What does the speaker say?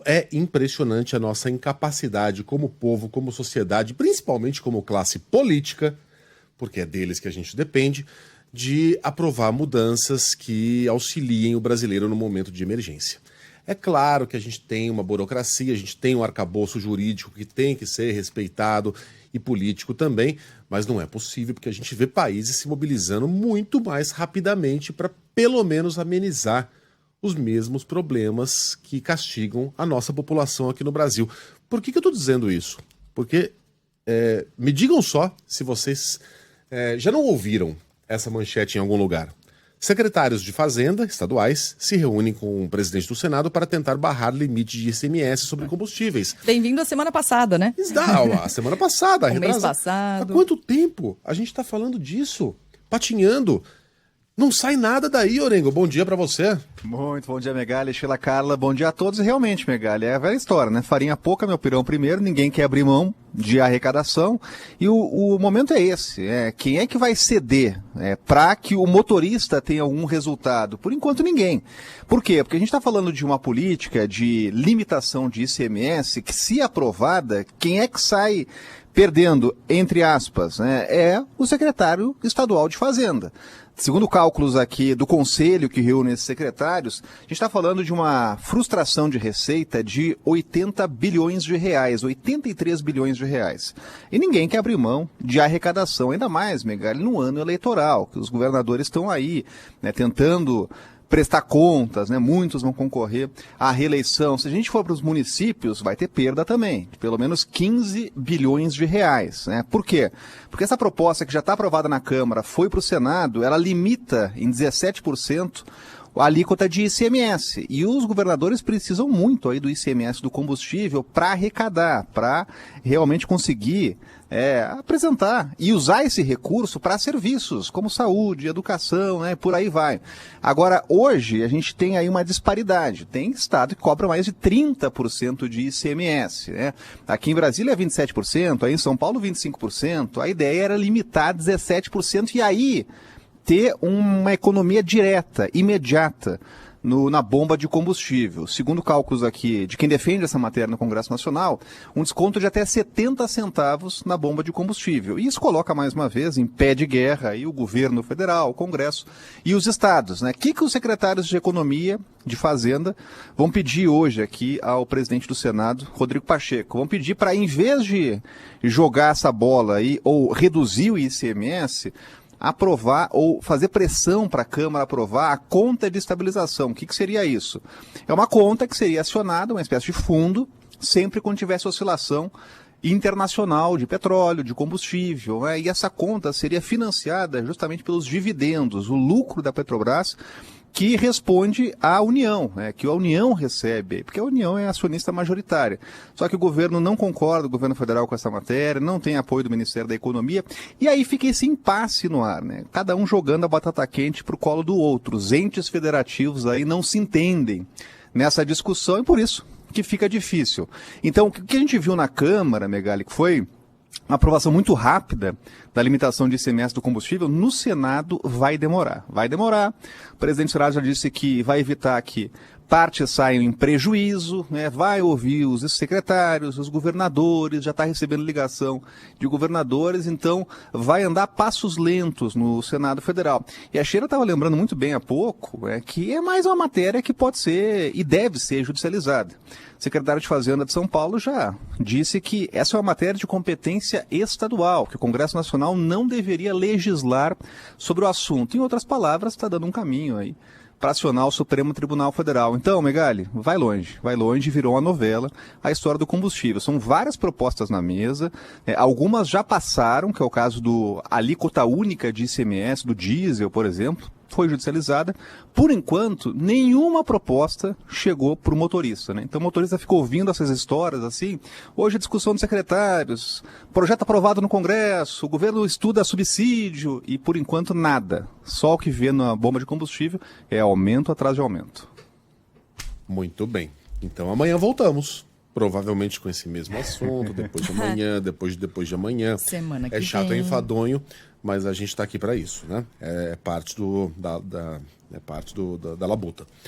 é impressionante a nossa incapacidade como povo, como sociedade, principalmente como classe política, porque é deles que a gente depende, de aprovar mudanças que auxiliem o brasileiro no momento de emergência. É claro que a gente tem uma burocracia, a gente tem um arcabouço jurídico que tem que ser respeitado e político também, mas não é possível porque a gente vê países se mobilizando muito mais rapidamente para pelo menos amenizar os mesmos problemas que castigam a nossa população aqui no Brasil. Por que eu estou dizendo isso? Porque me digam só se vocês já não ouviram essa manchete em algum lugar. Secretários de Fazenda estaduais se reúnem com o presidente do Senado para tentar barrar limite de ICMS sobre combustíveis. Bem-vindo à semana passada, né? A semana passada. O mês passado. Há quanto tempo a gente está falando disso? Patinhando. Não sai nada daí, Orengo. Bom dia pra você. Muito bom dia, Megali, Sheila Carla. Bom dia a todos. E realmente, Megali, é a velha história, né? Farinha pouca, meu pirão primeiro. Ninguém quer abrir mão de arrecadação. E o momento é esse. Quem é que vai ceder para que o motorista tenha algum resultado? Por enquanto, ninguém. Por quê? Porque a gente está falando de uma política de limitação de ICMS que, se aprovada, quem é que sai perdendo, entre aspas, né? É o secretário estadual de Fazenda. Segundo cálculos aqui do conselho que reúne esses secretários, a gente está falando de uma frustração de receita de 80 bilhões de reais, 83 bilhões de reais. E ninguém quer abrir mão de arrecadação, ainda mais, Megali, no ano eleitoral, que os governadores estão aí, né, tentando prestar contas, né? Muitos vão concorrer à reeleição. Se a gente for para os municípios, vai ter perda também, de pelo menos 15 bilhões de reais. Né? Por quê? Porque essa proposta que já está aprovada na Câmara foi para o Senado, ela limita em 17% a alíquota de ICMS. E os governadores precisam muito aí do ICMS do combustível para arrecadar, para realmente conseguir apresentar e usar esse recurso para serviços como saúde, educação, né, por aí vai. Agora, hoje, a gente tem aí uma disparidade. Tem estado que cobra mais de 30% de ICMS. Né? Aqui em Brasília é 27%, aí em São Paulo 25%. A ideia era limitar 17% e aí ter uma economia direta, imediata, na bomba de combustível. Segundo cálculos aqui de quem defende essa matéria no Congresso Nacional, um desconto de até 70 centavos na bomba de combustível. E isso coloca, mais uma vez, em pé de guerra aí o governo federal, o Congresso e os estados. Né? O que os secretários de Economia, de Fazenda, vão pedir hoje aqui ao presidente do Senado, Rodrigo Pacheco? Vão pedir para, em vez de jogar essa bola aí, ou reduzir o ICMS, aprovar ou fazer pressão para a Câmara aprovar a conta de estabilização. O que seria isso? É uma conta que seria acionada, uma espécie de fundo, sempre quando tivesse oscilação internacional de petróleo, de combustível, né? E essa conta seria financiada justamente pelos dividendos, o lucro da Petrobras, que responde à União, né, que a União recebe, porque a União é acionista majoritária. Só que o governo não concorda, o governo federal, com essa matéria, não tem apoio do Ministério da Economia, e aí fica esse impasse no ar, né? Cada um jogando a batata quente para o colo do outro. Os entes federativos aí não se entendem nessa discussão e por isso que fica difícil. Então, o que a gente viu na Câmara, Megali, que foi uma aprovação muito rápida da limitação de ICMS do combustível, no Senado vai demorar. Vai demorar. O presidente Senado já disse que vai evitar que partes saiam em prejuízo, né? Vai ouvir os secretários, os governadores, já está recebendo ligação de governadores, então vai andar passos lentos no Senado Federal. E a Sheila estava lembrando muito bem há pouco que é mais uma matéria que pode ser e deve ser judicializada. O secretário de Fazenda de São Paulo já disse que essa é uma matéria de competência estadual, que o Congresso Nacional não deveria legislar sobre o assunto. Em outras palavras, está dando um caminho aí para acionar o Supremo Tribunal Federal. Então, Megali, vai longe, virou uma novela, a história do combustível. São várias propostas na mesa, algumas já passaram, que é o caso do alíquota única de ICMS, do diesel, por exemplo, foi judicializada. Por enquanto, nenhuma proposta chegou para o motorista, né? Então o motorista ficou ouvindo essas histórias assim. Hoje a discussão dos secretários, projeto aprovado no Congresso, o governo estuda subsídio e por enquanto nada. Só o que vê na bomba de combustível é aumento atrás de aumento. Muito bem. Então amanhã voltamos. Provavelmente com esse mesmo assunto, depois de amanhã, depois de amanhã. Semana que é chato, vem. é enfadonho, mas a gente está aqui para isso, né? É parte da labuta.